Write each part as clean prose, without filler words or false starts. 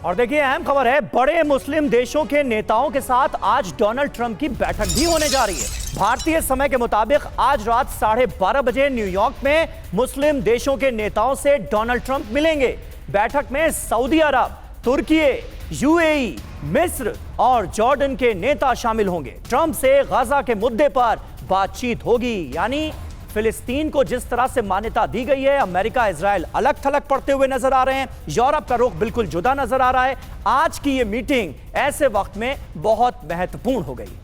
और देखिए अहम खबर है, बड़े मुस्लिम देशों के नेताओं के साथ आज डोनाल्ड ट्रंप की बैठक भी होने जा रही है। भारतीय समय के मुताबिक आज रात 12:30 बजे न्यूयॉर्क में मुस्लिम देशों के नेताओं से डोनाल्ड ट्रंप मिलेंगे। बैठक में सऊदी अरब, तुर्की, यूएई, मिस्र और जॉर्डन के नेता शामिल होंगे। ट्रंप से गाजा के मुद्दे पर बातचीत होगी, यानी फिलिस्तीन को जिस तरह से मान्यता दी गई है, अमेरिका इजराइल अलग थलग पड़ते हुए नजर आ रहे हैं, यूरोप का रुख बिल्कुल जुदा नजर आ रहा है। आज की ये मीटिंग ऐसे वक्त में बहुत महत्वपूर्ण हो गई।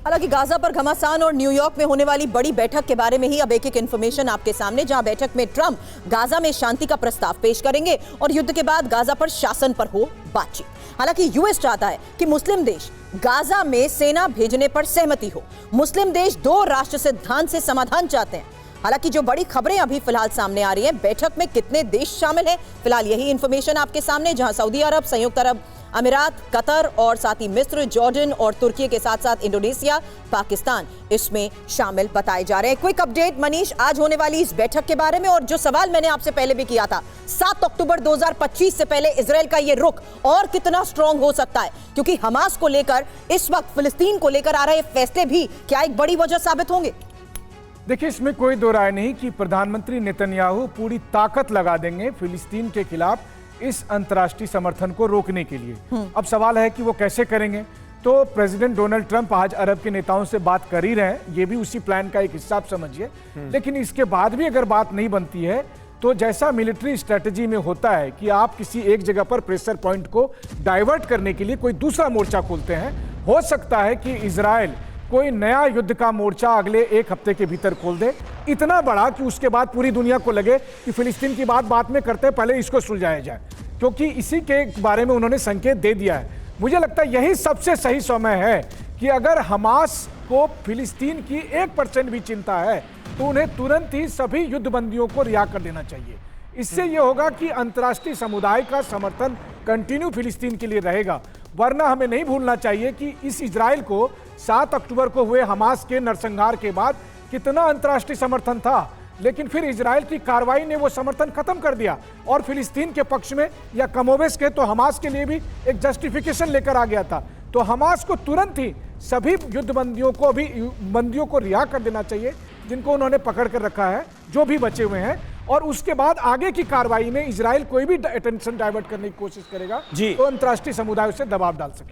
हालांकि गाजा पर घमासान और न्यूयॉर्क में होने वाली बड़ी बैठक के बारे में ही अब एक इंफॉर्मेशन आपके सामने, जहां बैठक में ट्रंप गाजा में शांति का प्रस्ताव पेश करेंगे और युद्ध के बाद गाजा पर शासन पर हो बातचीत। हालांकि यूएस चाहता है कि मुस्लिम देश गाजा में सेना भेजने पर सहमति हो। मुस्लिम देश 2 राष्ट्र सिद्धांत से समाधान चाहते हैं। हालांकि जो बड़ी खबरें अभी फिलहाल सामने आ रही हैं, बैठक में कितने देश शामिल हैं, फिलहाल यही इंफॉर्मेशन आपके सामने, जहां सऊदी अरब, संयुक्त अरब अमीरात, कतर और साथ ही मिस्र, जॉर्डन और तुर्की के साथ साथ इंडोनेशिया, पाकिस्तान इसमें शामिल बताए जा रहे हैं। क्विक अपडेट मनीष आज होने वाली इस बैठक के बारे में, और जो सवाल मैंने आपसे पहले भी किया था, 7 अक्टूबर 2025 से पहले इजराइल का ये रुख और कितना स्ट्रांग हो सकता है, क्योंकि हमास को लेकर इस वक्त फिलिस्तीन को लेकर आ रहे फैसले भी क्या एक बड़ी वजह साबित होंगे? देखिए, इसमें कोई दो राय नहीं कि प्रधानमंत्री नेतन्याहू पूरी ताकत लगा देंगे फिलिस्तीन के खिलाफ इस अंतर्राष्ट्रीय समर्थन को रोकने के लिए। अब सवाल है कि वो कैसे करेंगे। तो प्रेसिडेंट डोनाल्ड ट्रंप आज अरब के नेताओं से बात कर ही रहे हैं, ये भी उसी प्लान का एक हिस्सा आप समझिए। लेकिन इसके बाद भी अगर बात नहीं बनती है, तो जैसा मिलिट्री स्ट्रेटजी में होता है कि आप किसी एक जगह पर प्रेशर पॉइंट को डाइवर्ट करने के लिए कोई दूसरा मोर्चा खोलते हैं, हो सकता है कि इजराइल कोई नया युद्ध का मोर्चा अगले 1 हफ्ते के भीतर खोल दे, इतना बड़ा कि उसके बाद पूरी दुनिया को लगे कि फिलिस्तीन की बात में करते हैं, पहले इसको सुलझाया जाए, क्योंकि इसी के बारे में उन्होंने संकेत दे दिया है। मुझे लगता है यही सबसे सही समय है कि अगर हमास को फिलिस्तीन की 1% भी चिंता है, तो उन्हें तुरंत ही सभी युद्धबंदियों को रिहा कर देना चाहिए। इससे यह होगा कि अंतर्राष्ट्रीय समुदाय का समर्थन कंटिन्यू फिलिस्तीन के लिए रहेगा। वरना हमें नहीं भूलना चाहिए कि इस इजराइल को 7 अक्टूबर को हुए हमास के नरसंहार के बाद कितना अंतर्राष्ट्रीय समर्थन था, लेकिन फिर इजराइल की कार्रवाई ने वो समर्थन खत्म कर दिया और फिलिस्तीन के पक्ष में या कमोबेश के तो हमास के लिए भी एक जस्टिफिकेशन लेकर आ गया था। तो हमास को तुरंत ही सभी युद्धबंदियों को, अभी बंदियों को रिहा कर देना चाहिए जिनको उन्होंने पकड़ कर रखा है, जो भी बचे हुए हैं, और उसके बाद आगे की कार्रवाई में इजराइल कोई भी अटेंशन डाइवर्ट करने की कोशिश करेगा तो अंतर्राष्ट्रीय समुदाय उसे दबाव डाल सके।